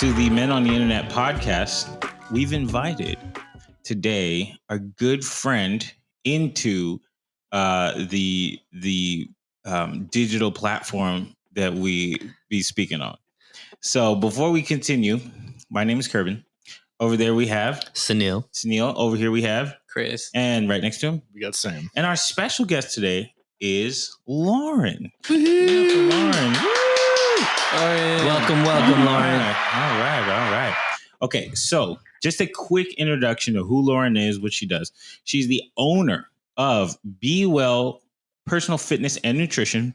to the Men on the Internet podcast. We've invited today our good friend into the digital platform that we be speaking on. So before we continue, my name is Kerbin. Over there we have Sunil. Over here we have Chris. And right next to him, we got Sam. And our special guest today is Lauren. Woo-hoo. Lauren. Welcome, Lauren. All right. Okay, so just a quick introduction of who Lauren is, what she does. She's the owner of Be Well Personal Fitness and Nutrition.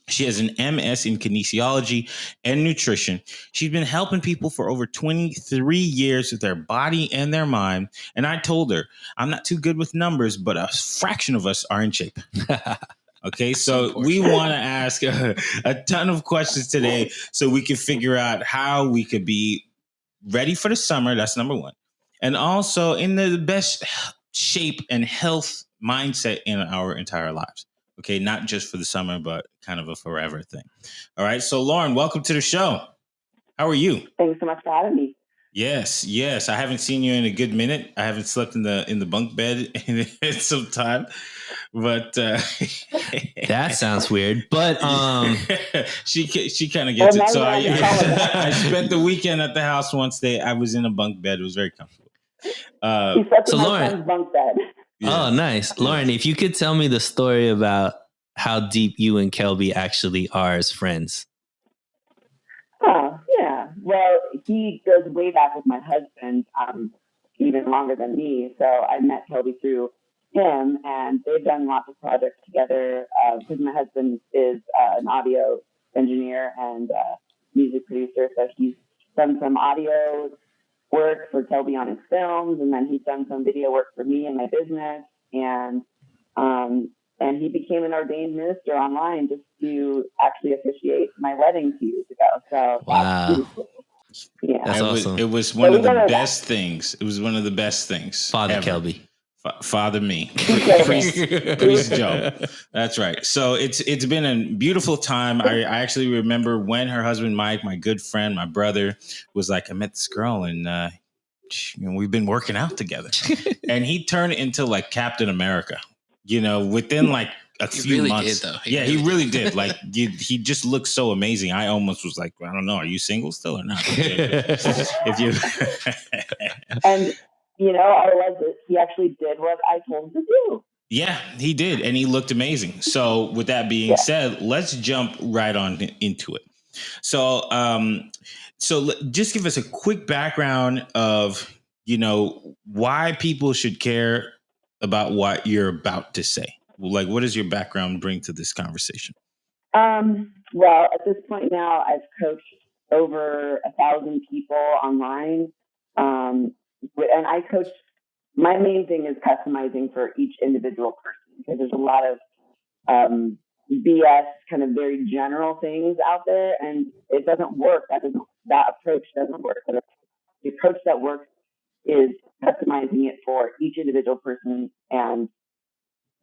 She has an MS in kinesiology and nutrition. She's been helping people for over 23 years with their body and their mind. And I told her, I'm not too good with numbers, but a fraction of us are in shape. Okay, so we want to ask a ton of questions today so we can figure out how we could be ready for the summer. That's number one. And also in the best shape and health mindset in our entire lives. Okay, not just for the summer, but kind of a forever thing. All right, so Lauren, welcome to the show. How are you? Thanks so much for having me. Yes. I haven't seen you in a good minute. I haven't slept in the bunk bed in some time, but that sounds weird. But she kind of gets it. So I spent the weekend at the house once. I was in a bunk bed. It was very comfortable. So Lauren, bunk bed. Yeah. Oh, nice, Lauren. If you could tell me the story about how deep you and Kelby actually are as friends. Oh, yeah. Well, he goes way back with my husband, even longer than me. So I met Kelby through him, and they've done lots of projects together. Because my husband is an audio engineer and music producer, so he's done some audio work for Kelby on his films, and then he's done some video work for me in my business, and he became an ordained minister online just to actually officiate my wedding 2 years ago. So wow, yeah, that's awesome. It was one of the best things. It was one of the best things. Father Kelby. Father me, priest Joe. That's right. So it's been a beautiful time. I actually remember when her husband Mike, my good friend, my brother, was like, I met this girl and we've been working out together, and he turned into like Captain America. Within like a few months. Did, though. He really did. Like he just looked so amazing. I almost was like, I don't know, are you single still or not? If you and. Otherwise he actually did what I told him to do. Yeah, he did. And he looked amazing. So with that being said, let's jump right on into it. So just give us a quick background of, why people should care about what you're about to say. Like, what does your background bring to this conversation? Well, at this point now, I've coached over 1,000 people online. And I coach, my main thing is customizing for each individual person, because there's a lot of BS, kind of very general things out there, and it doesn't work. That approach doesn't work. But the approach that works is customizing it for each individual person and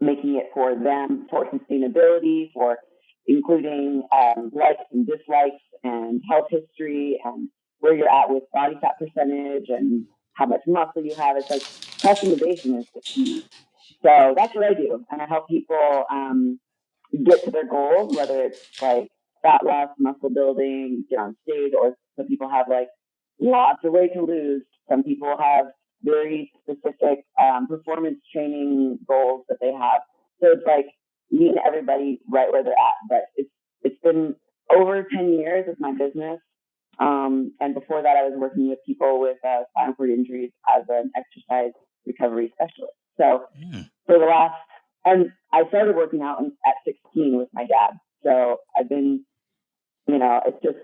making it for them, for sustainability, for including likes and dislikes and health history and where you're at with body fat percentage and how much muscle you have. It's like customization is the key. So that's what I do. And I help people get to their goals, whether it's like fat loss, muscle building, get on stage, or some people have like lots of weight to lose. Some people have very specific performance training goals that they have. So it's like meeting everybody right where they're at. But it's been over 10 years of my business. And before that, I was working with people with spinal cord injuries as an exercise recovery specialist. So and I started working out at 16 with my dad. So I've been, it's just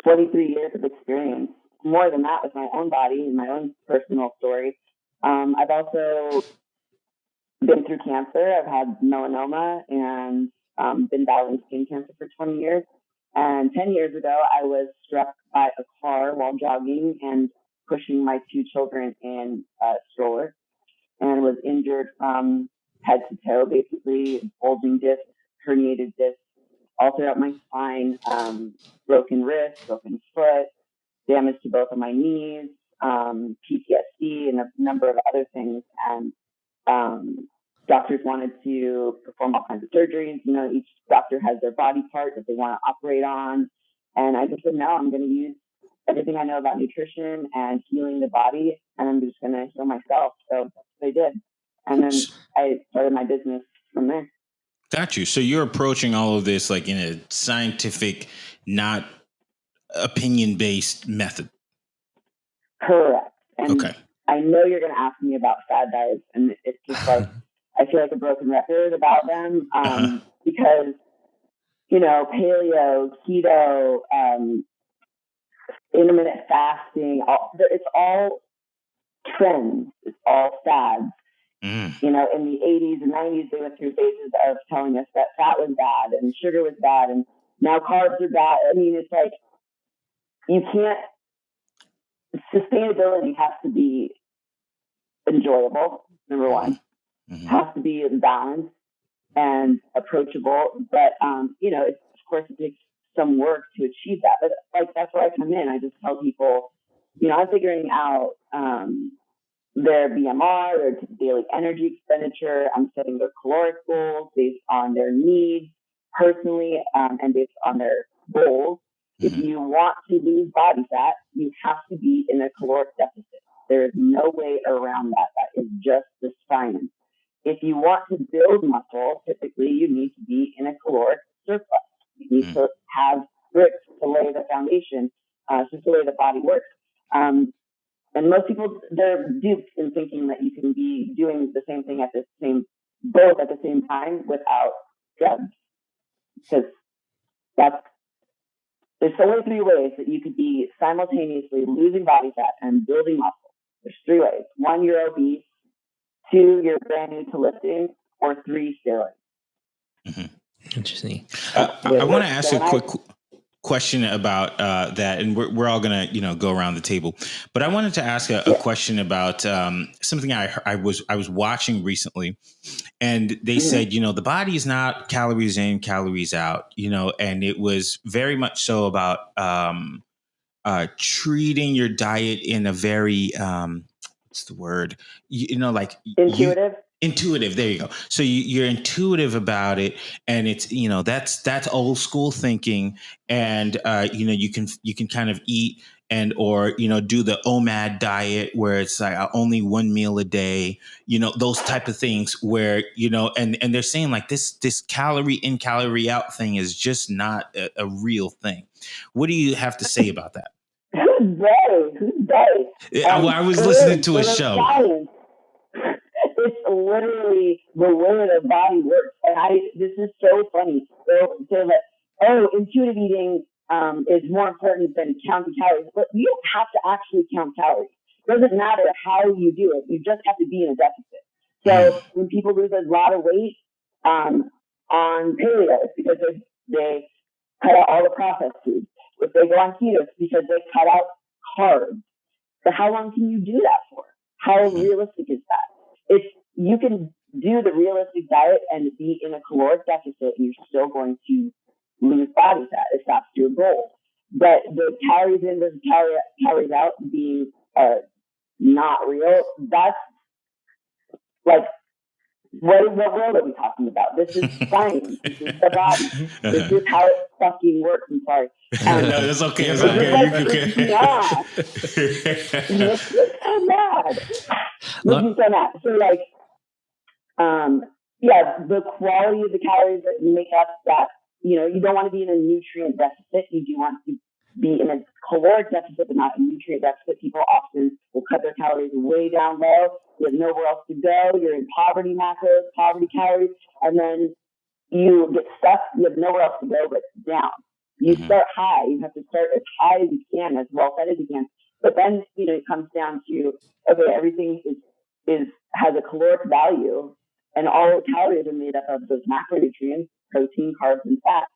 23 years of experience, more than that with my own body and my own personal story. I've also been through cancer. I've had melanoma and been battling skin cancer for 20 years. And 10 years ago, I was struck by a car while jogging and pushing my 2 children in a stroller, and was injured from head to toe, basically bulging discs, herniated discs, all throughout my spine, broken wrist, broken foot, damage to both of my knees, PTSD, and a number of other things. And doctors wanted to perform all kinds of surgeries. You know, each doctor has their body part that they want to operate on. And I just said, no, I'm going to use everything I know about nutrition and healing the body, and I'm just going to heal myself. So that's what I did. And then I started my business from there. Got you. So you're approaching all of this like in a scientific, not opinion-based method. Correct. And okay. I know you're going to ask me about fad diets, and it's just like, I feel like a broken record about them because, you know, paleo, keto, intermittent fasting, it's all trends. It's all fads. You know, in the 80s and 90s, they went through phases of telling us that fat was bad and sugar was bad, and now carbs are bad. I mean, it's like, you can't, sustainability has to be enjoyable, number one. Has to be balanced and approachable. But, you know, of course, it takes some work to achieve that. But, like, that's where I come in. I just tell people, you know, I'm figuring out their BMR, their daily energy expenditure. I'm setting their caloric goals based on their needs personally and based on their goals. If you want to lose body fat, you have to be in a caloric deficit. There is no way around that. That is just the science. If you want to build muscle, typically you need to be in a caloric surplus. You need to have bricks to lay the foundation. It's just the way the body works. And most people, they're duped in thinking that you can be doing the same thing both at the same time without drugs. Because there's only 3 ways that you could be simultaneously losing body fat and building muscle. There's 3 ways. 1, you're obese. 2, you're brand new to lifting. Or 3, steroids. Interesting. I want to ask a quick question about that, and we're all gonna go around the table. But I wanted to ask a question about something I was watching recently, and they said the body is not calories in, calories out, and it was very much so about treating your diet in a very what's the word? Like intuitive. Intuitive. There you go. So you're intuitive about it, and it's that's old school thinking, and you can kind of eat or do the OMAD diet where it's like only 1 meal a day, those type of things where and they're saying like this calorie in, calorie out thing is just not a real thing. What do you have to say about that? Who's they? I was listening to a show. Science. It's literally the way the body works. And this is so funny. So that, intuitive eating is more important than counting calories. But you don't have to actually count calories. It doesn't matter how you do it. You just have to be in a deficit. So when people lose a lot of weight on paleo, it's because they cut out all the processed foods. If they go on keto, it's because they cut out carbs. So how long can you do that for? How realistic is that? If you can do the realistic diet and be in a caloric deficit, and you're still going to lose body fat if that's your goal. But the calories in versus calories out being not real, that's like, what world are we talking about? This is science. This is the body. This is how it fucking works. I'm sorry. No, that's okay. It's okay. It makes me so mad. So like, the quality of the calories that make up that, you don't want to be in a nutrient deficit. You do want to be in a caloric deficit, but not a nutrient deficit. People often will cut their calories way down low. You have nowhere else to go. You're in poverty macros, poverty calories, and then you get stuck. You have nowhere else to go but down. You start high. You have to start as high as you can, as well fed as you can. But then, it comes down to, okay, everything has a caloric value, and all calories are made up of those macronutrients, protein, carbs, and fat.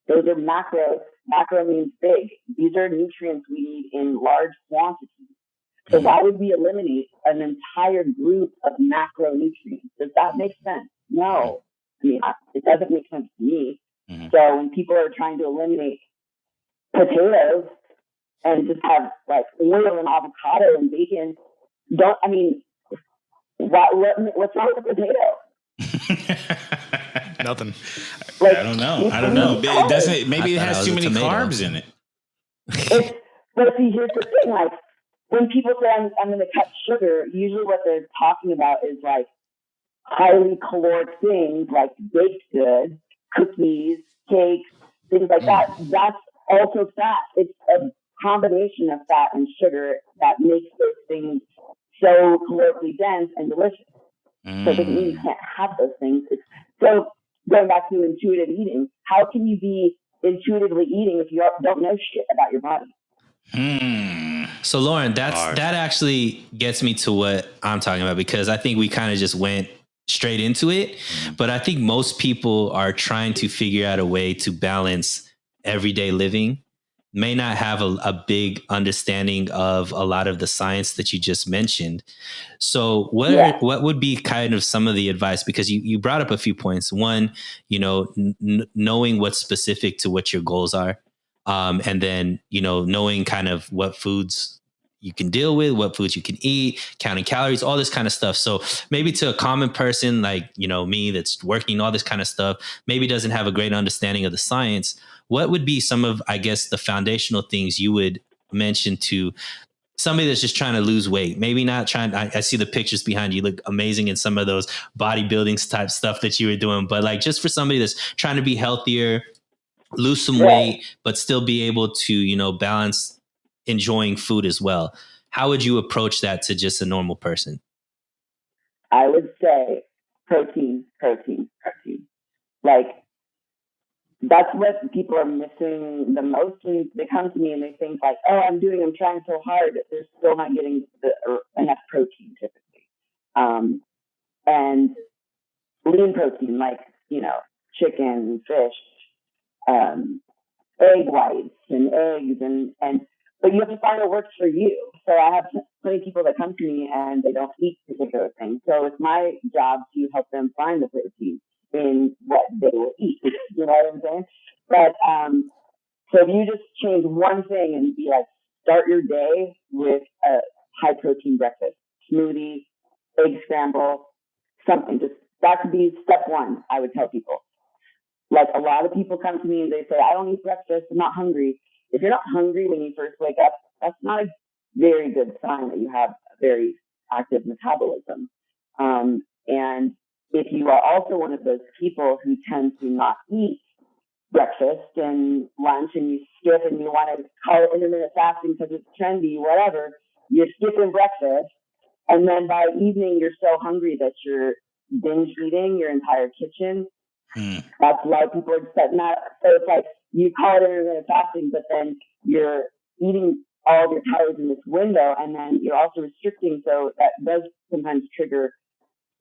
Those are macros. Macro means big. These are nutrients we need in large quantities. So why would we eliminate an entire group of macronutrients? Does that make sense? No. I mean, it doesn't make sense to me. So when people are trying to eliminate potatoes and just have like oil and avocado and bacon. What's wrong with potato? Nothing. I don't know. It doesn't. Maybe it has too many carbs in it. But see, here's the thing: like when people say I'm going to cut sugar, usually what they're talking about is like highly caloric things like baked goods, cookies, cakes, things like that. That's also fat. It's a combination of fat and sugar that makes those things so calorically dense and delicious. So it doesn't mean you can't have those things. So going back to intuitive eating, how can you be intuitively eating if you don't know shit about your body? So Lauren, that actually gets me to what I'm talking about, because I think we kind of just went straight into it. But I think most people are trying to figure out a way to balance everyday living, may not have a big understanding of a lot of the science that you just mentioned. So what would be kind of some of the advice? Because you brought up a few points. One, knowing what's specific to what your goals are. And then, knowing kind of what foods you can deal with, what foods you can eat, counting calories, all this kind of stuff. So maybe to a common person like, me that's working all this kind of stuff, maybe doesn't have a great understanding of the science. What would be some of, I guess, the foundational things you would mention to somebody that's just trying to lose weight? Maybe not trying. I see the pictures behind you look amazing in some of those bodybuilding type stuff that you were doing, but like just for somebody that's trying to be healthier, lose some weight, but still be able to, balance enjoying food as well. How would you approach that to just a normal person? I would say protein. Like that's what people are missing the most when they come to me and they think like, oh, I'm trying so hard. They're still not getting enough protein typically. And lean protein, like, chicken, fish, egg whites and eggs but you have to find what works for you. So I have plenty of people that come to me and they don't eat particular things. So it's my job to help them find the protein in what they will eat. You know what I'm saying? But so if you just change one thing and be like, start your day with a high protein breakfast, smoothie, egg scramble, something. Just that could be step one. I would tell people. Like a lot of people come to me and they say, I don't eat breakfast. I'm not hungry. If you're not hungry when you first wake up, that's not a very good sign that you have a very active metabolism. And if you are also one of those people who tend to not eat breakfast and lunch and you skip and you want to call it intermittent fasting because it's trendy, whatever, you're skipping breakfast. And then by evening, you're so hungry that you're binge eating your entire kitchen. That's why people are setting that. So it's like you call it intermittent fasting, but then you're eating all of your calories in this window, and then you're also restricting. So that does sometimes trigger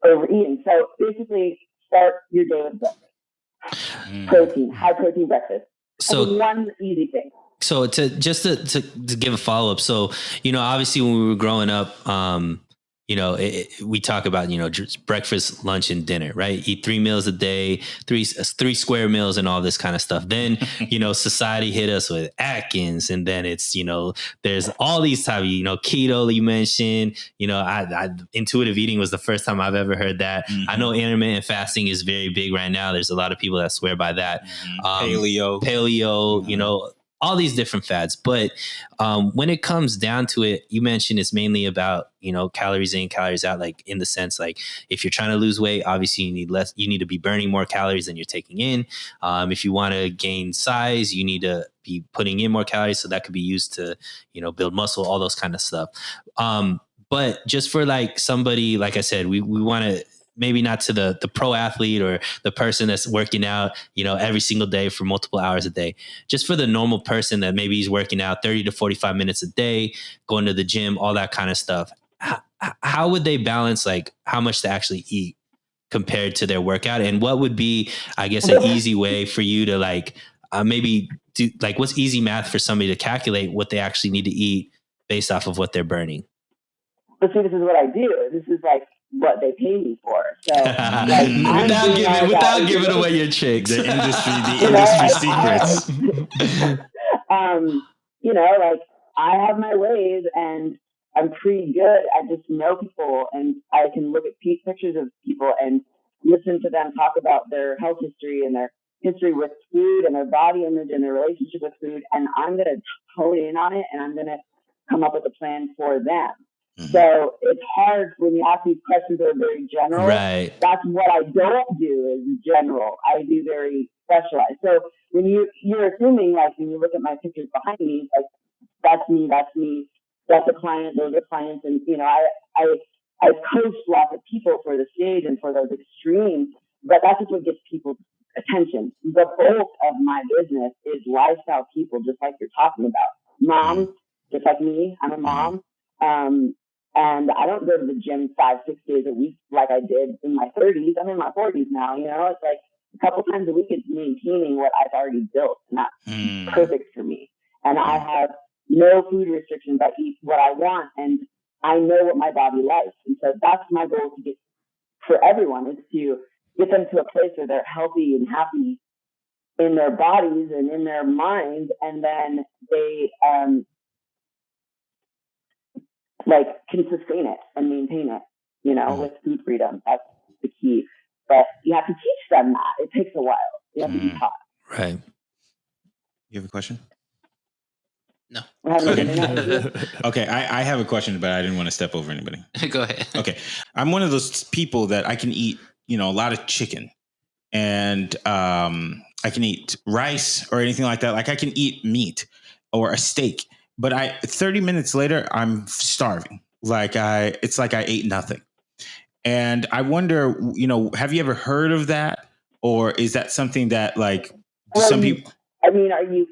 overeating. So basically, start your day with breakfast. Protein, high protein breakfast. So one easy thing. So to give a follow up. So, obviously when we were growing up, we talk about, just breakfast, lunch, and dinner, right? Eat 3 meals a day, three square meals and all this kind of stuff. Then, society hit us with Atkins, and then it's, there's all these type of, keto you mentioned, intuitive eating was the first time I've ever heard that. Mm-hmm. I know intermittent fasting is very big right now. There's a lot of people that swear by that. Paleo, mm-hmm. All these different fads. But when it comes down to it, you mentioned it's mainly about, calories in, calories out, like in the sense, like if you're trying to lose weight, obviously you need to be burning more calories than you're taking in. If you want to gain size, you need to be putting in more calories. So that could be used to, build muscle, all those kind of stuff. But just for like somebody, like I said, we want to, maybe not to the pro athlete or the person that's working out, every single day for multiple hours a day. Just for the normal person that maybe he's working out 30 to 45 minutes a day, going to the gym, all that kind of stuff. How would they balance like how much to actually eat compared to their workout? And what would be, I guess, an easy way for you to like maybe do like what's easy math for somebody to calculate what they actually need to eat based off of what they're burning? But see, this is what I do. This is like what they pay me for. So like, without giving away your tricks, the industry secrets. Like I have my ways, and I'm pretty good. I just know people, and I can look at pictures of people and listen to them talk about their health history and their history with food and their body image and their relationship with food. And I'm going to hone in on it, and I'm going to come up with a plan for them. Mm-hmm. So it's hard when you ask these questions that are very general. Right. That's what I don't do is general. I do very specialized. So when you're assuming, like, when you look at my pictures behind me, like, that's me, that's a client, those are clients. And, you know, I coach lots of people for the stage and for those extremes, but that's just what gets people's attention. The bulk of my business is lifestyle people, just like you're talking about. Moms, just like me, I'm a mom. And I don't go to the gym 5-6 days a week like I did in my 30s. I'm in my 40s now, you know, it's like a couple times a week it's maintaining what I've already built. And that's perfect for me. And I have no food restrictions. I eat what I want, and I know what my body likes. And so that's my goal to get for everyone, is to get them to a place where they're healthy and happy in their bodies and in their minds. And then they, like, can sustain it and maintain it, you know, with food freedom. That's the key. But you have to teach them that. It takes a while. You have to be taught. Right. You have a question? No. Okay. I have a question, but I didn't want to step over anybody. Go ahead. Okay. I'm one of those people that I can eat, you know, a lot of chicken, and I can eat rice or anything like that. Like, I can eat meat or a steak, but 30 minutes later, I'm starving. It's like I ate nothing. And I wonder, you know, have you ever heard of that? Or is that something that, like, some people... I mean, are you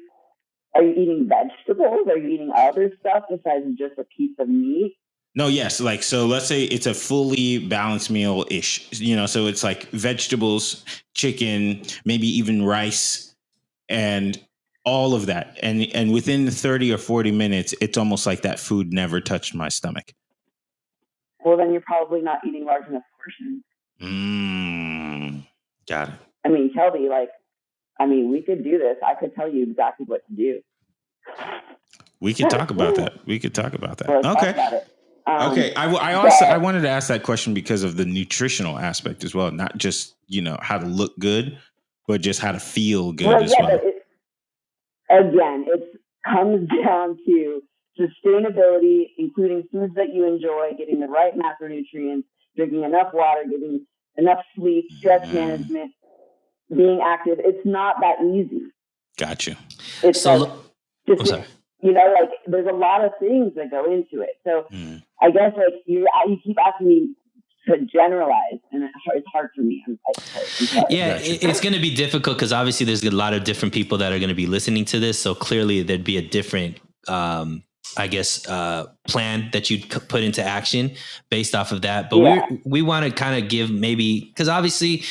eating vegetables? Are you eating other stuff besides just a piece of meat? No, yes. Like, so let's say it's a fully balanced meal-ish, you know, so it's like vegetables, chicken, maybe even rice, and all of that. And within 30 or 40 minutes, it's almost like that food never touched my stomach. Well, then you're probably not eating large enough portions. Got it. I mean, Kelby, we could do this. I could tell you exactly what to do. We could talk about that. Okay. Talk about it. Okay. I wanted to ask that question because of the nutritional aspect as well, not just, you know, how to look good, but just how to feel good as well. It comes down to sustainability, including foods that you enjoy, getting the right macronutrients, drinking enough water, getting enough sleep, stress management, being active. It's not that easy. Gotcha. It's sorry. You know, like, there's a lot of things that go into it. So I guess, like, you keep asking me to generalize, and it's hard for me. Yeah, it's going to be difficult because obviously there's a lot of different people that are going to be listening to this. So clearly there'd be a different, plan that you'd put into action based off of that. But we want to kind of give maybe, because obviously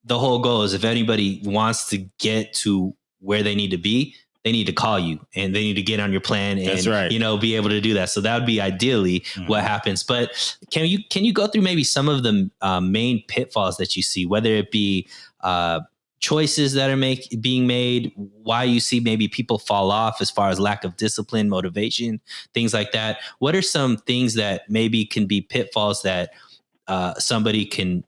the whole goal is if anybody wants to get to where they need to be, they need to call you and they need to get on your plan and, you know, be able to do that. So that would be ideally what happens. But can you go through maybe some of the main pitfalls that you see, whether it be choices that are being made, why you see maybe people fall off as far as lack of discipline, motivation, things like that? What are some things that maybe can be pitfalls that somebody can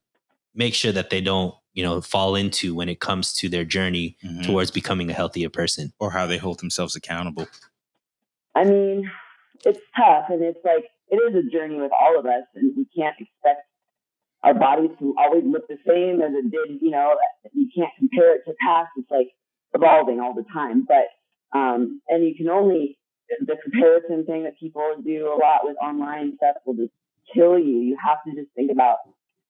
make sure that they don't, you know, fall into when it comes to their journey towards becoming a healthier person, or how they hold themselves accountable? I mean, it's tough, and it's like, it is a journey with all of us, and we can't expect our bodies to always look the same as it did. You know, you can't compare it to past. It's like evolving all the time. But, and you can only, the comparison thing that people do a lot with online stuff will just kill you. You have to just think about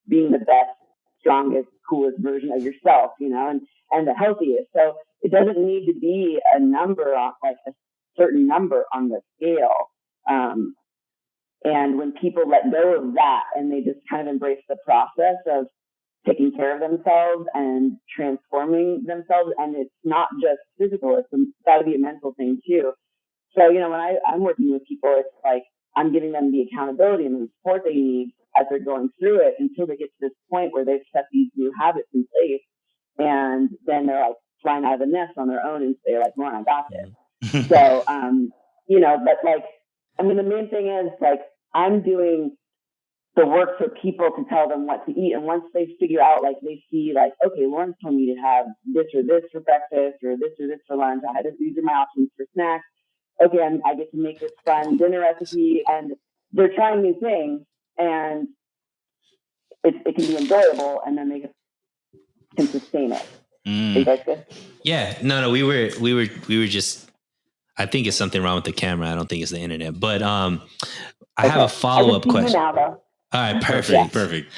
being the best, strongest, coolest version of yourself, you know, and the healthiest. So it doesn't need to be a number on, like, a certain number on the scale. And when people let go of that and they just kind of embrace the process of taking care of themselves and transforming themselves, and it's not just physical, it's got to be a mental thing too. So, you know, when I'm working with people, it's like I'm giving them the accountability and the support they need as they're going through it until they get to this point where they've set these new habits in place, and then they're like flying out of the nest on their own and say, like, "Lauren, I got this." So but like, I mean, the main thing is like, I'm doing the work for people to tell them what to eat. And once they figure out, like, they see like, okay, Lauren's told me to have this or this for breakfast or this for lunch. These are my options for snacks. Okay, I get to make this fun dinner recipe, and they're trying new things, and it can be enjoyable, and then they can sustain it. Are you guys good? Yeah, no, we were just. I think it's something wrong with the camera. I don't think it's the internet. But I have a follow-up question. All right, perfect.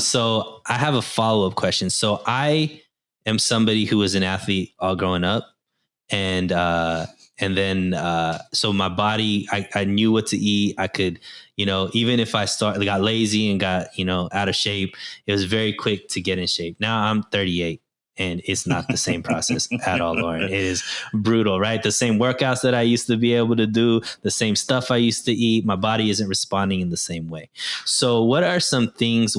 So I have a follow-up question. So I am somebody who was an athlete all growing up, and then so my body, I knew what to eat. I could, even if I got lazy and got out of shape, it was very quick to get in shape. Now I'm 38. And it's not the same process at all, Lauren. It is brutal, right? The same workouts that I used to be able to do, the same stuff I used to eat, my body isn't responding in the same way. So what are some things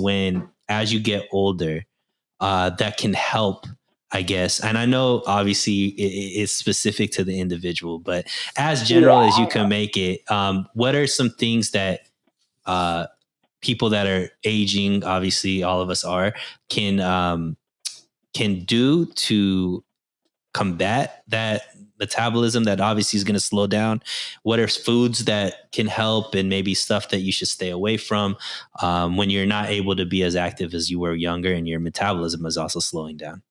as you get older, that can help, I guess? And I know obviously it's specific to the individual, but as general as you can make it, what are some things that people that are aging, obviously all of us are, can do to combat that metabolism that obviously is going to slow down? What are foods that can help, and maybe stuff that you should stay away from when you're not able to be as active as you were younger and your metabolism is also slowing down?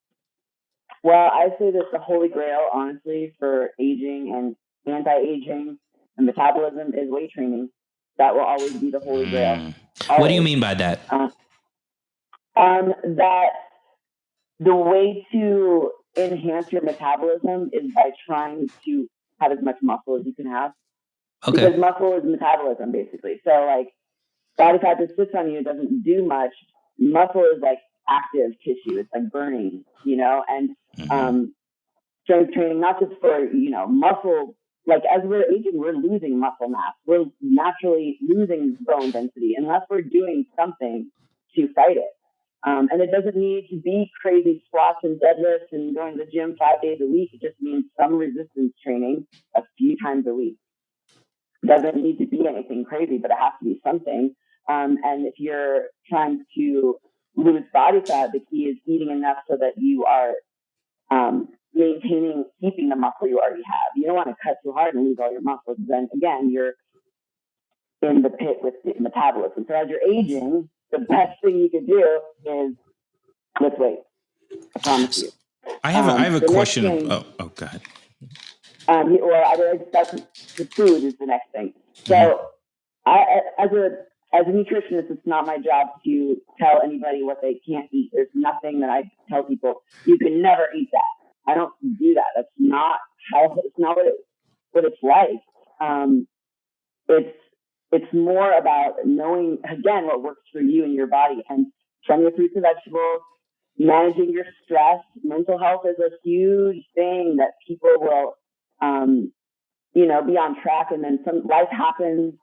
Well, I say that the holy grail, honestly, for aging and anti-aging and metabolism is weight training. That will always be the holy grail. Always. What do you mean by that? That the way to enhance your metabolism is by trying to have as much muscle as you can have. Okay. Because muscle is metabolism, basically. So, like, body fat that sits on you doesn't do much. Muscle is like active tissue. It's like burning, and strength training, not just for, muscle. Like, as we're aging, we're losing muscle mass. We're naturally losing bone density unless we're doing something to fight it. And it doesn't need to be crazy squats and deadlifts and going to the gym 5 days a week. It just means some resistance training a few times a week. It doesn't need to be anything crazy, but it has to be something. And if you're trying to lose body fat, the key is eating enough so that you are keeping the muscle you already have. You don't want to cut too hard and lose all your muscles. Then again, you're in the pit with the metabolism. So as you're aging, the best thing you can do is lift weight. I promise you. I have a question. Go ahead. The food is the next thing. So as a nutritionist, it's not my job to tell anybody what they can't eat. There's nothing that I tell people, you can never eat that. I don't do that. That's not what it's like. It's more about knowing, again, what works for you and your body, and from your fruits and vegetables, managing your stress. Mental health is a huge thing that people will, be on track, and then life happens,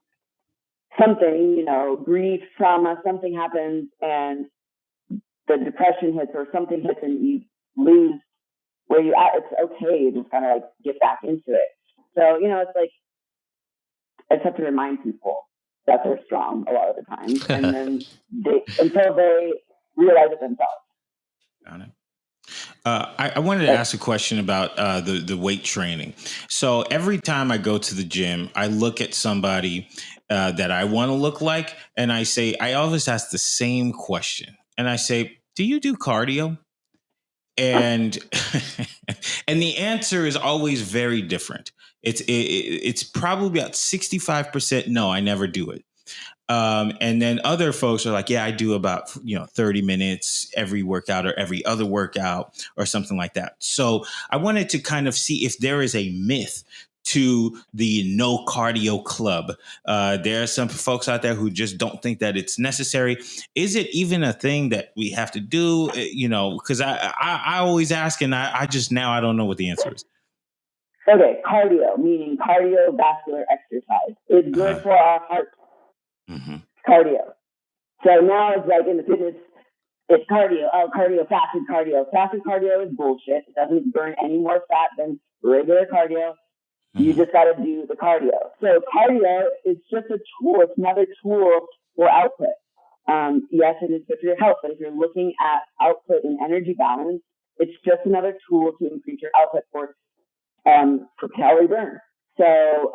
something, grief, trauma, something happens, and the depression hits or something hits and you lose where you at. It's okay. You just kind of like get back into it. So, it's like, I just have to remind people that they're strong a lot of the time, and then until they realize it themselves. Got it. I wanted to ask a question about the weight training. So every time I go to the gym, I look at somebody that I want to look like, and I always ask the same question, and I say, "Do you do cardio?" And and the answer is always very different. It's probably about 65% no, I never do it. And then other folks are like, yeah, I do about 30 minutes every workout or every other workout or something like that. So I wanted to kind of see if there is a myth to the no cardio club. There are some folks out there who just don't think that it's necessary. Is it even a thing that we have to do? Because I always ask, and I don't know what the answer is. Okay, cardio, meaning cardiovascular exercise, is good for our heart. Mm-hmm. Cardio. So now it's like in the fitness, it's cardio. Oh, cardio, fasted cardio. Fasted cardio is bullshit. It doesn't burn any more fat than regular cardio. You just got to do the cardio. So cardio is just a tool. It's another tool for output. Yes, it is good for your health, but if you're looking at output and energy balance, it's just another tool to increase your output for calorie burn. So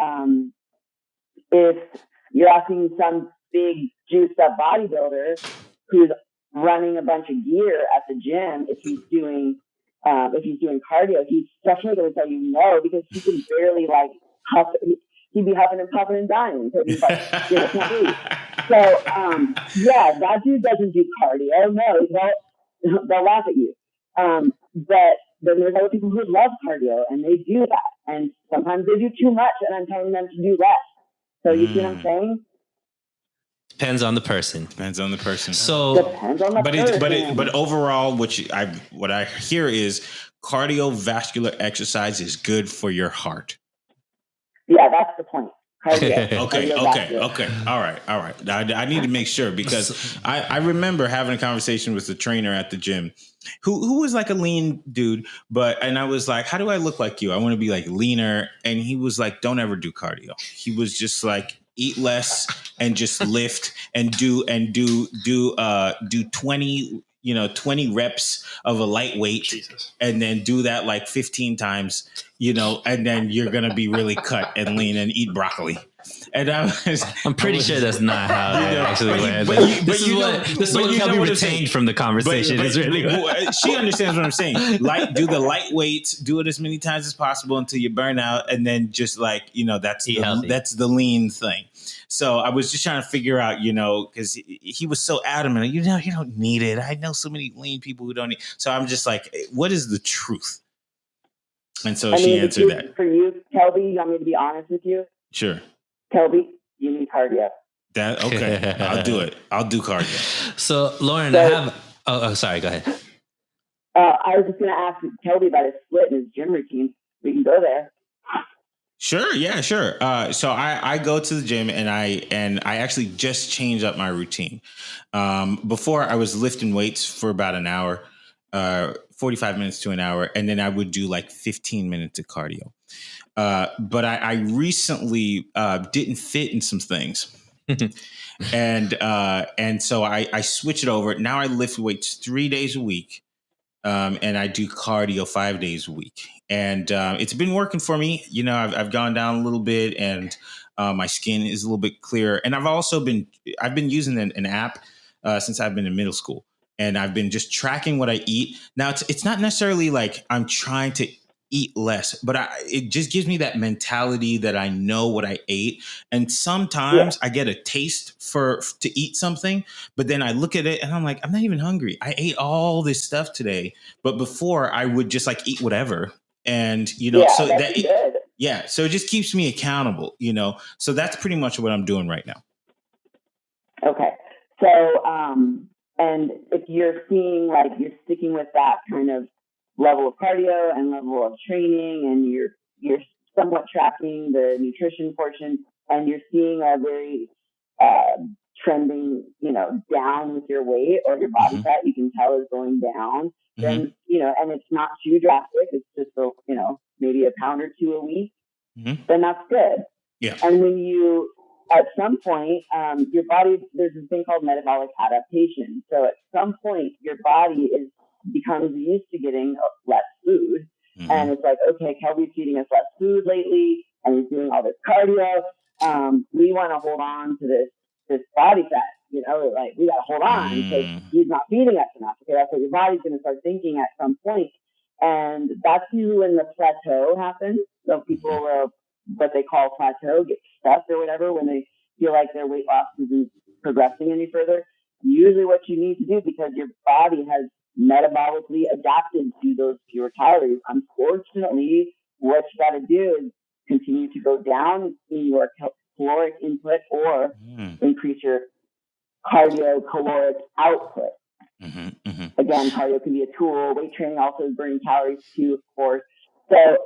if you're asking some big juiced up bodybuilder who's running a bunch of gear at the gym, if he's doing cardio, he's definitely going to tell you no, because he can barely like huff. He'd be huffing and puffing and dying. So he's like, can't breathe. So yeah, that dude doesn't do cardio. No, they'll laugh at you. But then there's other people who love cardio and they do that, and sometimes they do too much, and I'm telling them to do less. So you see what I'm saying? Depends on the person. So depends on the person. But overall, what I hear is cardiovascular exercise is good for your heart. Yeah, that's the point. Okay. All right. I need to make sure, because I remember having a conversation with the trainer at the gym who was like a lean dude, and I was like, how do I look like you? I want to be like leaner. And he was like, don't ever do cardio. He was just like, eat less and just lift and do 20 reps of a lightweight, and then do that like 15 times, and then you're going to be really cut and lean and eat broccoli. And I'm pretty sure that's not how it actually went. This is what can be retained from the conversation. She understands what I'm saying. Do the lightweights, do it as many times as possible until you burn out, and then just that's the lean thing. So I was just trying to figure out, because he was so adamant, you don't need it. I know so many lean people who don't need. So I'm just like, what is the truth? And so she answered that. For you, Kelby, you want me to be honest with you? Sure. Kelby, you need cardio. Okay. I'll do it. I'll do cardio. So Lauren, I have. Oh, sorry. Go ahead. I was just going to ask Kelby about his split in his gym routine. We can go there. Sure. Yeah, sure. So I go to the gym and I actually just changed up my routine. Before I was lifting weights for about an hour, 45 minutes to an hour, and then I would do like 15 minutes of cardio. But I recently didn't fit in some things. and so I switch it over. Now I lift weights 3 days a week. And I do cardio 5 days a week. And it's been working for me. I've gone down a little bit, and my skin is a little bit clearer. And I've been using an app since I've been in middle school. And I've been just tracking what I eat. Now, it's not necessarily like I'm trying to eat less, but it just gives me that mentality that I know what I ate. And sometimes I get a taste to eat something, but then I look at it and I'm like, I'm not even hungry. I ate all this stuff today. But before, I would just like eat whatever. And, so it just keeps me accountable, so that's pretty much what I'm doing right now. Okay. So, and if you're seeing like you're sticking with that kind of level of cardio and level of training, and you're somewhat tracking the nutrition portion, and you're seeing a very trending, down with your weight, or your body fat, you can tell is going down, then, and it's not too drastic, it's just, maybe a pound or two a week, then that's good. Yeah. And when at some point, your body, there's this thing called metabolic adaptation. So at some point, your body becomes used to getting less food. And it's like, okay, Kelby's feeding us less food lately, and he's doing all this cardio. We want to hold on to this body fat, like we got to hold on because he's not feeding us enough. Okay, that's what your body's going to start thinking at some point. And that's usually when the plateau happens. So people what they call plateau, get stuck or whatever, when they feel like their weight loss isn't progressing any further. Usually what you need to do, because your body has metabolically adapted to those fewer calories, unfortunately, what you got to do is continue to go down in your caloric input or increase your cardio-caloric output. Again, cardio can be a tool. Weight training also is burning calories too, of course. So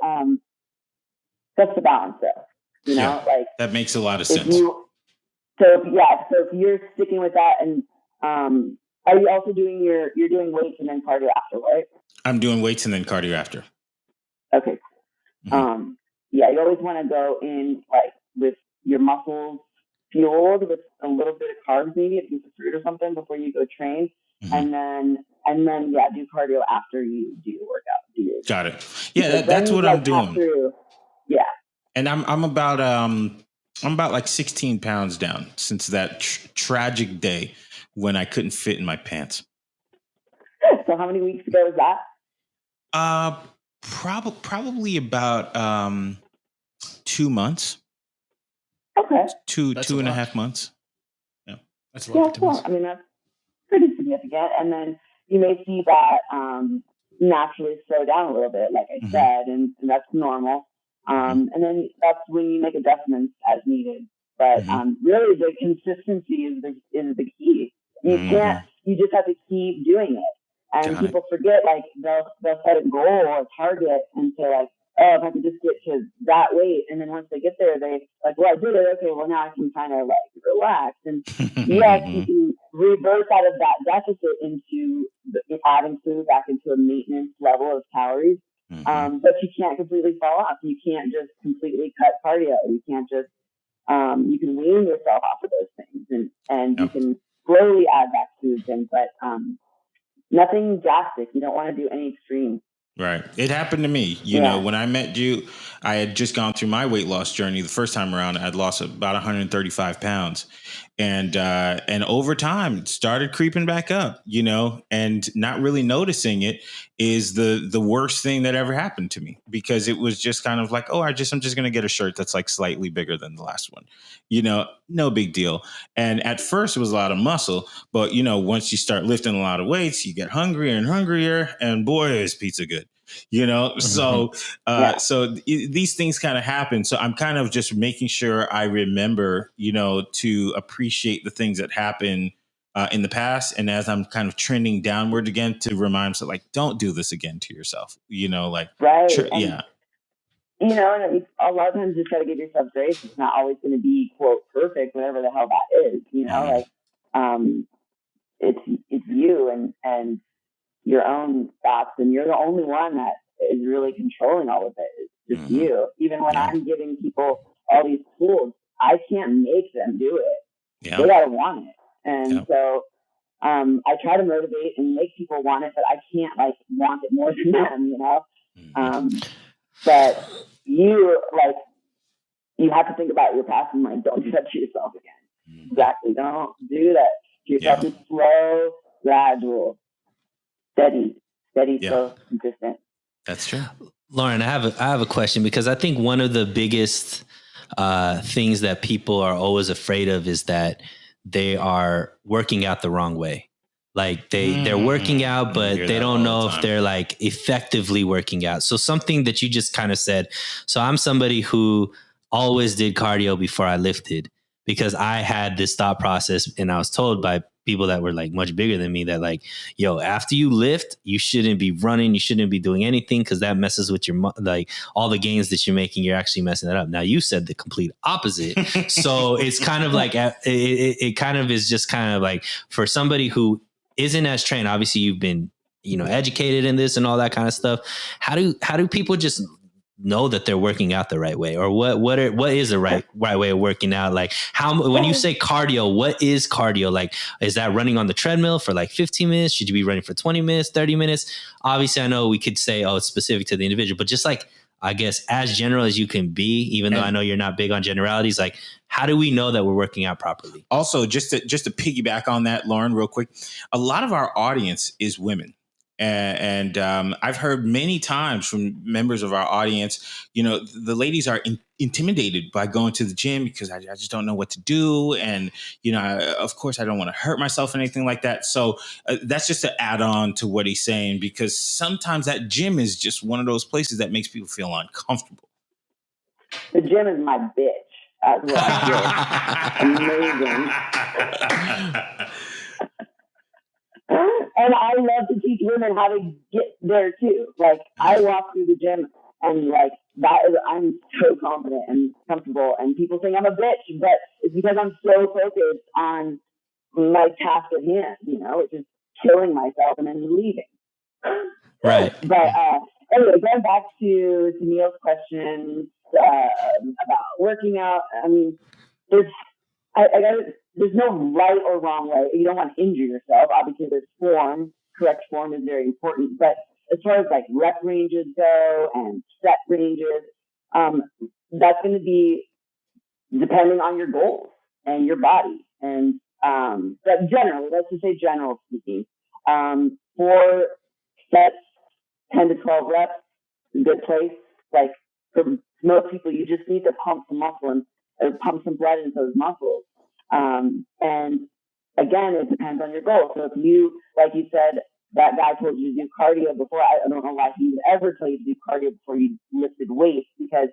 that's the balance, though. Like that makes a lot of sense. So if you're sticking with that, and are you also doing you're doing weights and then cardio after, right? I'm doing weights and then cardio after. Okay. you always want to go in like with your muscles fueled with a little bit of carbs, maybe a piece of fruit or something before you go train. And then do cardio after you do your workout. Got it. Yeah, that's what I'm doing. And I'm about like 16 pounds down since that tragic day when I couldn't fit in my pants. So how many weeks ago was that? Probably about 2 months. Okay. Two and a half months. Yeah. That's a lot. Yeah, cool. I mean, that's pretty significant. And then you may see that naturally slow down a little bit, like I said, and that's normal. And then that's when you make adjustments as needed. But really, the consistency is the key. You just have to keep doing it. And people forget, like they'll set a goal or a target and say like, oh, if I can just get to that weight, and then once they get there, they like, well, I did it. Okay, well now I can kind of like relax. And yes, you can reverse out of that deficit into adding food back into a maintenance level of calories. But you can't completely fall off. You can't just completely cut cardio. You can't just you can wean yourself off of those things, and you can slowly add back foods in, but nothing drastic. You don't want to do any extreme. Right. It happened to me. You know, when I met you, I had just gone through my weight loss journey. The first time around, I'd lost about 135 pounds. And over time it started creeping back up, you know, and not really noticing it is the worst thing that ever happened to me, because it was just kind of like, oh, I'm just going to get a shirt that's like slightly bigger than the last one, you know, no big deal. And at first it was a lot of muscle, but you know, once you start lifting a lot of weights, you get hungrier and hungrier, and boy, is pizza good. You know, so these things kind of happen. So I'm kind of just making sure I remember, you know, to appreciate the things that happen in the past. And as I'm kind of trending downward again, to remind myself, like, don't do this again to yourself, you know, like, You know, and a lot of times you just got to give yourself grace. It's not always going to be, quote, perfect, whatever the hell that is, you know, it's you and your own thoughts, and you're the only one that is really controlling all of it. It's just you. Even when I'm giving people all these tools, I can't make them do it. They gotta want it. And so I try to motivate and make people want it, but I can't like want it more than them, you know? But you have to think about your past and like, don't do that to yourself again. Exactly. Don't do that to yourself. It's slow, gradual. Steady, so consistent. That's true. Lauren, I have a question, because I think one of the biggest things that people are always afraid of is that they are working out the wrong way. Like they're working out, but they don't know if they're like effectively working out. So something that you just kind of said. So I'm somebody who always did cardio before I lifted, because I had this thought process, and I was told by people that were like much bigger than me that like, yo, after you lift, you shouldn't be running. You shouldn't be doing anything, because that messes with your, like all the gains that you're making, you're actually messing that up. Now you said the complete opposite. So it's kind of like, it kind of is just kind of like for somebody who isn't as trained, obviously you've been, you know, educated in this and all that kind of stuff. How do people just know that they're working out the right way, or what is the right way of working out? Like when you say cardio, what is cardio? Like, is that running on the treadmill for like 15 minutes? Should you be running for 20 minutes, 30 minutes? Obviously I know we could say, oh, it's specific to the individual, but just like, I guess as general as you can be, even though I know you're not big on generalities, like how do we know that we're working out properly? Also, just to piggyback on that, Lauren, real quick, a lot of our audience is women. And I've heard many times from members of our audience, you know, the ladies are intimidated by going to the gym because I just don't know what to do. And, you know, of course, I don't want to hurt myself or anything like that. So that's just to add on to what he's saying, because sometimes that gym is just one of those places that makes people feel uncomfortable. The gym is my bitch. That's what I feel. Amazing. And I love to teach women how to get there too. Like I walk through the gym and like I'm so confident and comfortable, and people think I'm a bitch, but it's because I'm so focused on my task at hand, you know, which is killing myself and then leaving. Right. But anyway, going back to Neil's question, about working out. I mean, there's there's no right or wrong way. You don't want to injure yourself. Obviously, there's form. Correct form is very important. But as far as like rep ranges go and set ranges, that's going to be depending on your goals and your body. And but generally, let's just say general speaking, 4 sets, 10 to 12 reps, a good place. Like for most people, you just need to pump some muscle and pump some blood into those muscles. And again, it depends on your goal. So if you, like you said, that guy told you to do cardio before, I don't know why he would ever tell you to do cardio before you lifted weights, because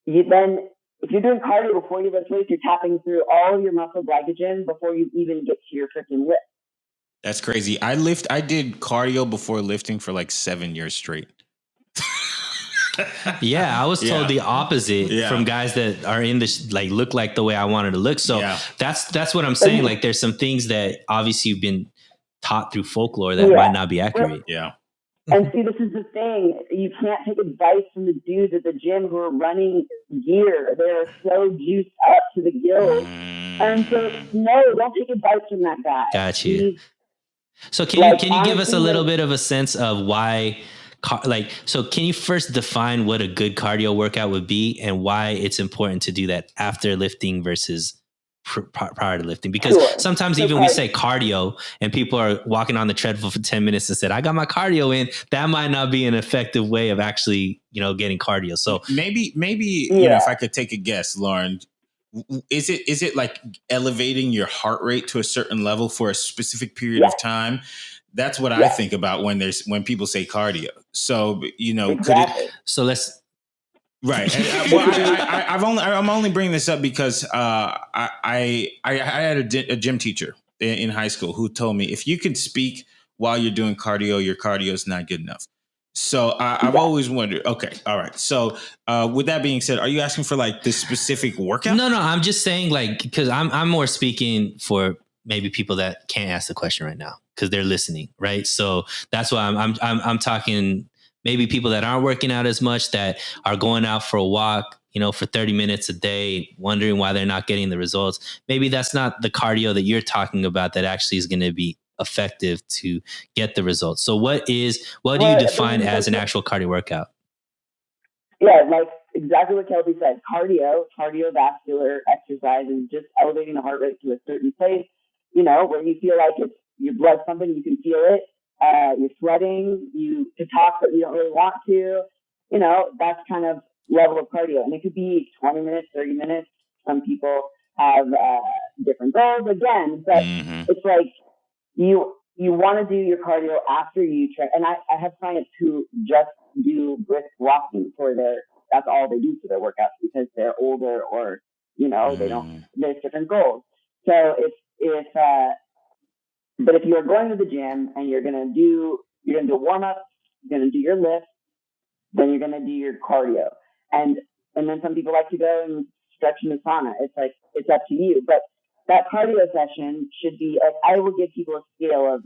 you then, if you're doing cardio before you lift weights, you're tapping through all of your muscle glycogen before you even get to your freaking lift. That's crazy. I did cardio before lifting for like 7 years straight. Yeah, I was told the opposite from guys that are in this, like, look like the way I wanted to look. So that's what I'm saying. Like, there's some things that obviously you've been taught through folklore that might not be accurate. Yeah. And see, this is the thing. You can't take advice from the dudes at the gym who are running gear. They're so juiced up to the gills. And so, no, don't take advice from that guy. Got you. So can you give us a little bit of a sense of why, so can you first define what a good cardio workout would be and why it's important to do that after lifting versus prior to lifting? Because sometimes even we say cardio and people are walking on the treadmill for 10 minutes and said, I got my cardio in. That might not be an effective way of actually, getting cardio. So maybe, if I could take a guess, Lauren, is it like elevating your heart rate to a certain level for a specific period of time? That's what I think about when people say cardio. So, exactly. So let's, right. I'm only bringing this up because I had a gym teacher in high school who told me, if you can speak while you're doing cardio, your cardio is not good enough. So I've always wondered. Okay, all right. So with that being said, are you asking for like this specific workout? No. I'm just saying, like, because I'm more speaking for maybe people that can't ask the question right now because they're listening, right? So that's why I'm talking. Maybe people that aren't working out as much, that are going out for a walk, for 30 minutes a day, wondering why they're not getting the results. Maybe that's not the cardio that you're talking about that actually is going to be effective to get the results. So what do you define as an actual cardio workout? Yeah, like exactly what Kelby said. Cardiovascular exercise is just elevating the heart rate to a certain place, where you feel like it's your blood pumping, you can feel it. You're sweating, you can talk, but you don't really want to. That's kind of level of cardio. And it could be 20 minutes, 30 minutes. Some people have different goals again, but it's like you want to do your cardio after you train. And I have clients who just do brisk walking that's all they do for their workouts because they're older or, they don't, there's different goals. So but if you're going to the gym and you're going to do warm up, you're going to do your lift, then you're going to do your cardio. And then some people like to go and stretch in the sauna. It's like, it's up to you. But that cardio session should be, I will give people a scale of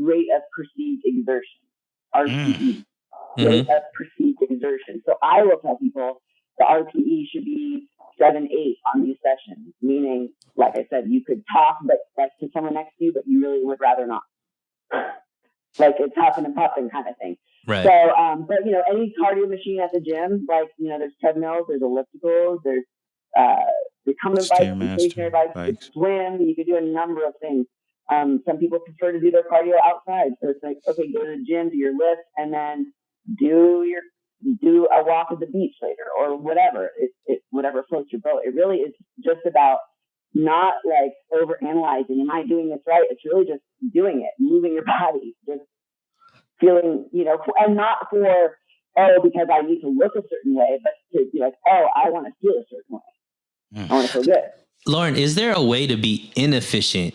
rate of perceived exertion, RPE, rate of perceived exertion. So I will tell people the RPE should be 7-8 on these sessions, meaning, like I said, you could talk but next to someone next to you, but you really would rather not. Like it's huffing and puffing kind of thing. Right. So, but any cardio machine at the gym, like, there's treadmills, there's ellipticals, there's recumbent bikes, stationary bikes, swim. You could do a number of things. Some people prefer to do their cardio outside. So it's like, okay, go to the gym, do your lift, and then do a walk at the beach later or whatever. Whatever floats your boat. It really is just about not like over analyzing. Am I doing this right? It's really just doing it, moving your body, just feeling, and not for, because I need to look a certain way, but to be like, I want to feel a certain way. I want to feel good. Lauren, is there a way to be inefficient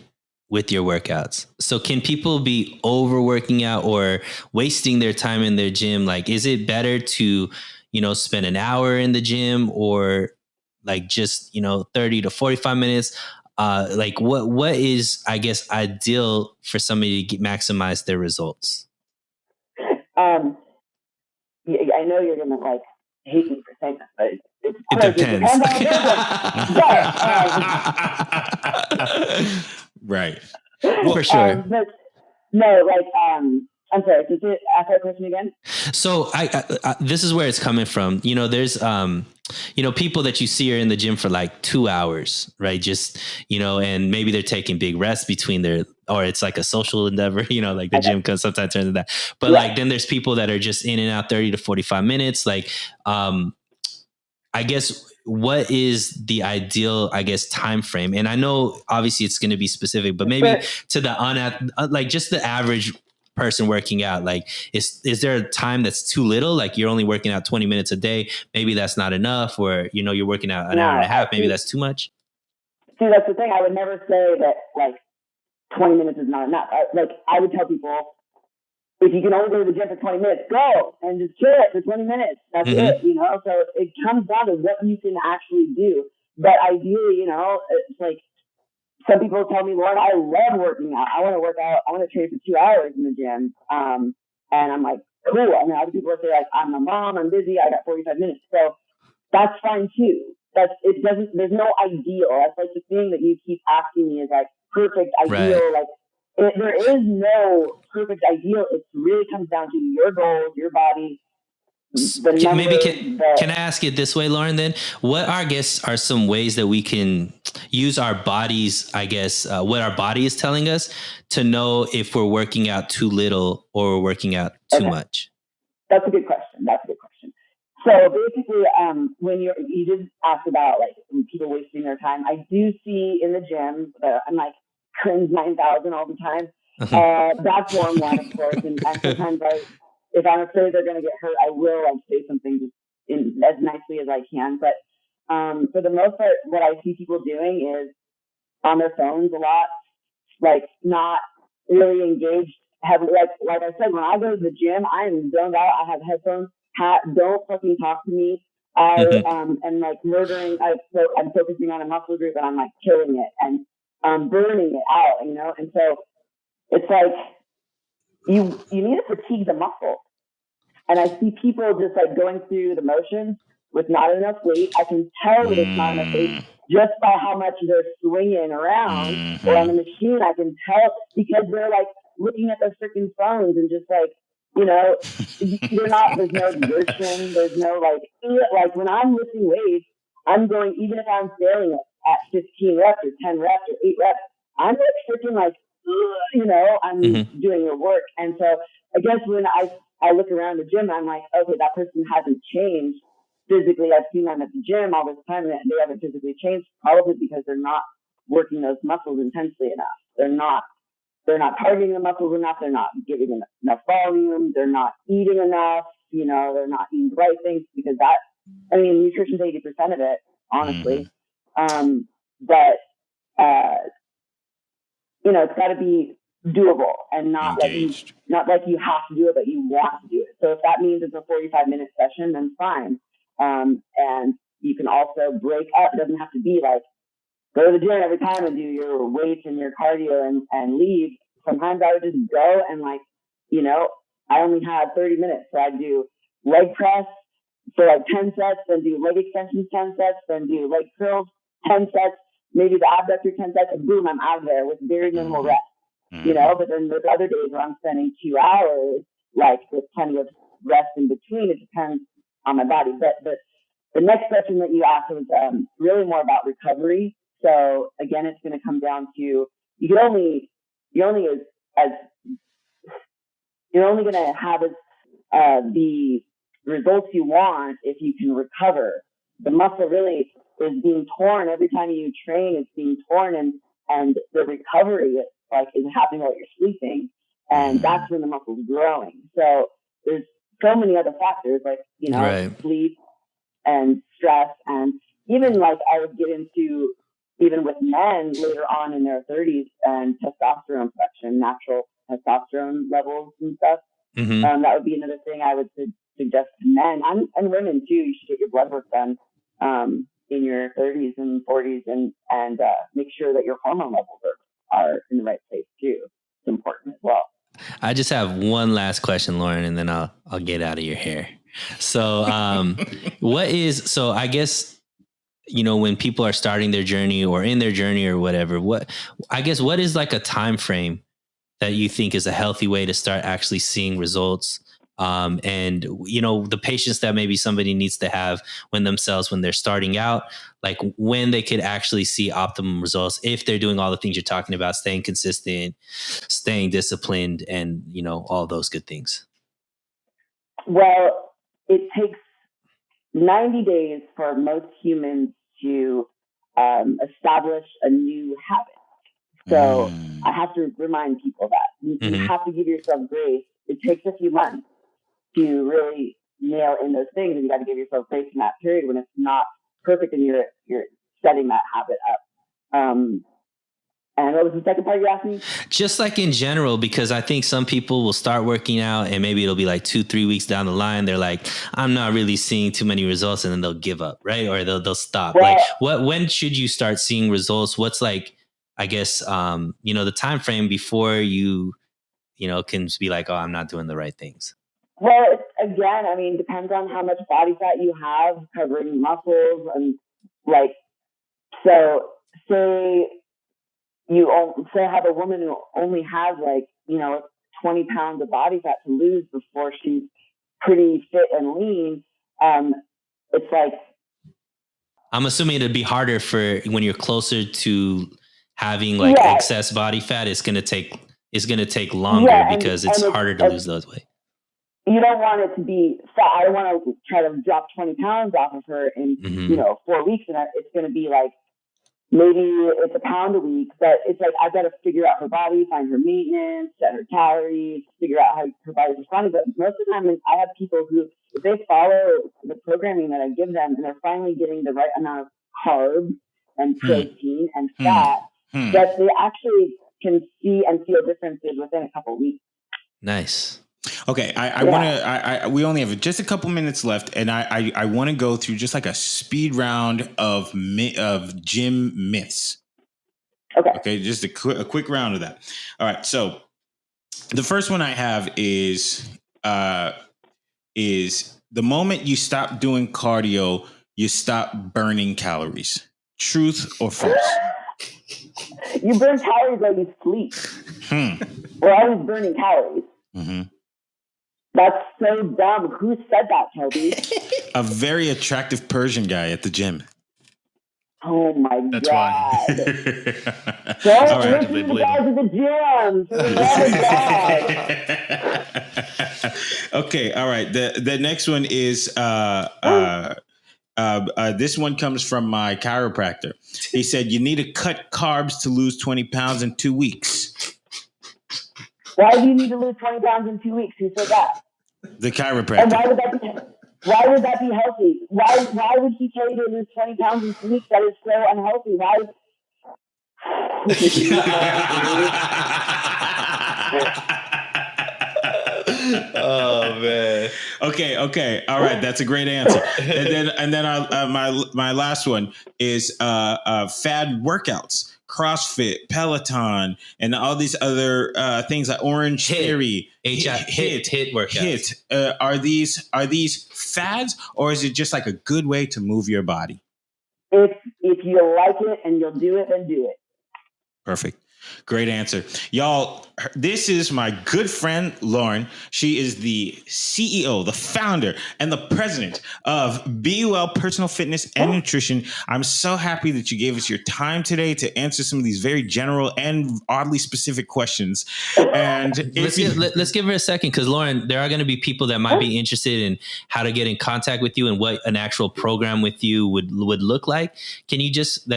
with your workouts? So can people be overworking out or wasting their time in their gym? Like, is it better to, spend an hour in the gym or like just, 30 to 45 minutes? Like what is, I guess, ideal for somebody to maximize their results? I know you're going to hate me for saying this, but it depends. on the person. Right. Well, for sure. But no, like, I'm sorry, could you ask that question again? So I this is where it's coming from. You know, there's, people that you see are in the gym for like 2 hours, right? Just, and maybe they're taking big rests between or it's like a social endeavor, like the gym sometimes turns into that. But like, then there's people that are just in and out 30 to 45 minutes. Like, I guess, what is the ideal, time frame? And I know obviously it's going to be specific, but maybe to the just the average person working out, like, is there a time that's too little? Like, you're only working out 20 minutes a day. Maybe that's not enough, or, you're working out an hour and a half. Maybe that's too much. See, that's the thing. I would never say that like 20 minutes is not enough. I would tell people, if you can only go to the gym for 20 minutes, go and just chill it for 20 minutes. That's it, So it comes down to what you can actually do. But ideally, it's like, some people tell me, Lauren, I love working out. I want to work out. I want to train for 2 hours in the gym. And I'm like, cool. I mean, other people say, like, I'm a mom, I'm busy, I got 45 minutes. So that's fine too. There's no ideal. That's like the thing that you keep asking me is like perfect ideal. Right. Like, there is no perfect ideal. It really comes down to your goals, your body. Can I ask it this way, Lauren, then? What, I guess, are some ways that we can use our bodies, what our body is telling us to know if we're working out too little or we're working out too much? That's a good question. So basically, when you did ask about like people wasting their time, I do see in the gym, I'm like cringe 9,000 all the time. That's one, of course, and sometimes if I'm afraid they're going to get hurt, I will say something just as nicely as I can. But for the most part, what I see people doing is on their phones a lot, like not really engaged. Like I said, when I go to the gym, I am zoned out. I have headphones. Don't fucking talk to me. I am like murdering. I'm focusing on a muscle group and I'm like killing it and burning it out, And so it's like you need to fatigue the muscle. And I see people just like going through the motions with not enough weight. I can tell that it's not enough weight just by how much they're swinging around or on the machine. I can tell because they're like looking at their freaking phones and just like, there's no exertion. There's no like when I'm lifting weights, I'm going, even if I'm failing at 15 reps or 10 reps or 8 reps, I'm like freaking like, I'm doing the work. And so I guess when I look around the gym, I'm like, okay, that person hasn't changed physically. I've seen them at the gym all this time and they haven't physically changed, probably because they're not working those muscles intensely enough. They're not targeting the muscles enough. They're not giving enough volume. They're not eating enough. They're not eating the right things because nutrition's 80% of it, honestly. But it's got to be doable and not like you have to do it, but you want to do it. So if that means it's a 45-minute session, then fine. And you can also break up. It doesn't have to be like go to the gym every time and do your weights and your cardio and leave. Sometimes I would just go and I only had 30 minutes. So I'd do leg press for like 10 sets, then do leg extensions 10 sets, then do leg curls 10 sets, maybe the abductor 10 sets, and boom, I'm out of there with very minimal rest. But then there's other days where I'm spending 2 hours, like with plenty of rest in between. It depends on my body. But the next question that you asked was really more about recovery. So again, it's going to come down to you're only going to have the results you want if you can recover. The muscle really is being torn every time you train. It's being torn, and the recovery is happening while you're sleeping, and that's when the muscle's growing. So there's so many other factors sleep and stress, and even I would get into even with men later on in their 30s and testosterone production, natural testosterone levels and stuff. That would be another thing I would suggest to men and women too. You should get your blood work done in your 30s and 40s and make sure that your hormone levels are in the right place too. It's important as well. I just have one last question, Lauren, and then I'll get out of your hair. So, so I guess, when people are starting their journey or in their journey or whatever, what is like a time frame that you think is a healthy way to start actually seeing results? And the patience that maybe somebody needs to have when they're starting out, like when they could actually see optimum results if they're doing all the things you're talking about, staying consistent, staying disciplined, and all those good things. Well, it takes 90 days for most humans to establish a new habit. So I have to remind people that you have to give yourself grace. It takes a few months to really nail in those things, and you got to give yourself grace in that period when it's not perfect and you're setting that habit up. And what was the second part you asked me? Just like in general, because I think some people will start working out and maybe it'll be like 2-3 weeks down the line. They're like, I'm not really seeing too many results, and then they'll give up, right? Or they'll stop. Well, like when should you start seeing results? What's like, I guess, the time frame before you can be like, oh, I'm not doing the right things? Well, again, depends on how much body fat you have covering muscles, and like, so say have a woman who only has 20 pounds of body fat to lose before she's pretty fit and lean. It's like, I'm assuming it'd be harder for when you're closer to having excess body fat. It's going to take longer because it's harder to lose those weight. You don't want it to be fat. I don't want to try to drop 20 pounds off of her in 4 weeks, and it's going to be like, maybe it's a pound a week, but it's like, I've got to figure out her body, find her maintenance, set her calories, figure out how her body's responding. But most of the time, I have people who, if they follow the programming that I give them and they're finally getting the right amount of carbs and protein and fat, that they actually can see and feel differences within a couple of weeks. Nice. Okay, we only have just a couple minutes left, and I want to go through just like a speed round of gym myths. Okay, just a quick round of that. All right, so the first one I have is the moment you stop doing cardio, you stop burning calories. Truth or false? You burn calories while you sleep. We're always burning calories. Mm-hmm. That's so dumb. Who said that, Toby? A very attractive Persian guy at the gym. Oh my God. That's why. Don't listen to the guys at the gym. Okay, all right. The next one is this one comes from my chiropractor. He said you need to cut carbs to lose 20 pounds in 2 weeks. Why do you need to lose 20 pounds in 2 weeks? Who said that? The chiropractor. And why would that be healthy? Why would he tell you to lose 20 pounds in 2 weeks? That is so unhealthy. Why? Oh man. Okay. All right. That's a great answer. And then my last one is fad workworkouts. CrossFit, Peloton, and all these other things like Orange Theory, HIIT workouts. Are these fads, or is it just like a good way to move your body? If you like it and you'll do it, then do it. Perfect. Great answer. Y'all, this is my good friend, Lauren. She is the CEO, the founder, and the president of Be Well Personal Fitness and Nutrition. I'm so happy that you gave us your time today to answer some of these very general and oddly specific questions. And let's give her a second, because Lauren, there are going to be people that might be interested in how to get in contact with you and what an actual program with you would look like. Can you just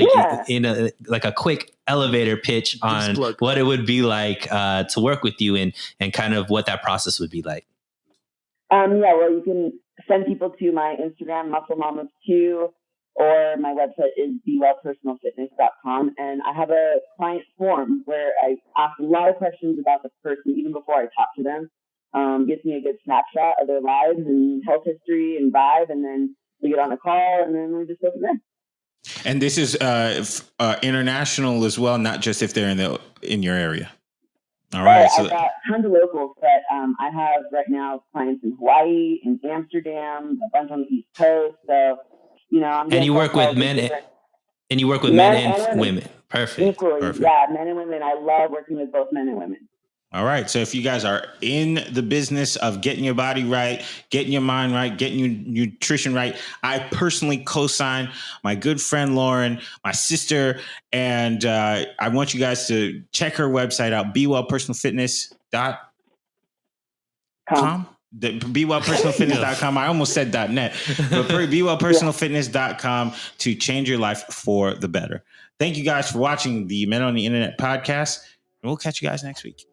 in a quick elevator pitch on what it would be like to work with you and kind of what that process would be like? Well, you can send people to my Instagram, MuscleMamas2, or my website is bewellpersonalfitness.com. And I have a client form where I ask a lot of questions about the person even before I talk to them. Gives me a good snapshot of their lives and health history and vibe. And then we get on a call and then we just go from there. And this is international as well, not just if they're in your area. All right. I've got tons of locals, but I have right now clients in Hawaii, in Amsterdam, a bunch on the East Coast. So, I'm and you work with men, and you work with men and women. Perfect. Equally, Perfect. yeah, men and women. I love working with both men and women. All right. So if you guys are in the business of getting your body right, getting your mind right, getting your nutrition right, I personally co-sign my good friend Lauren, my sister, and I want you guys to check her website out, bewellpersonalfitness.com. bewellpersonalfitness.com. I almost said .net, but bewellpersonalfitness.com to change your life for the better. Thank you guys for watching the Men on the Internet podcast, and we'll catch you guys next week.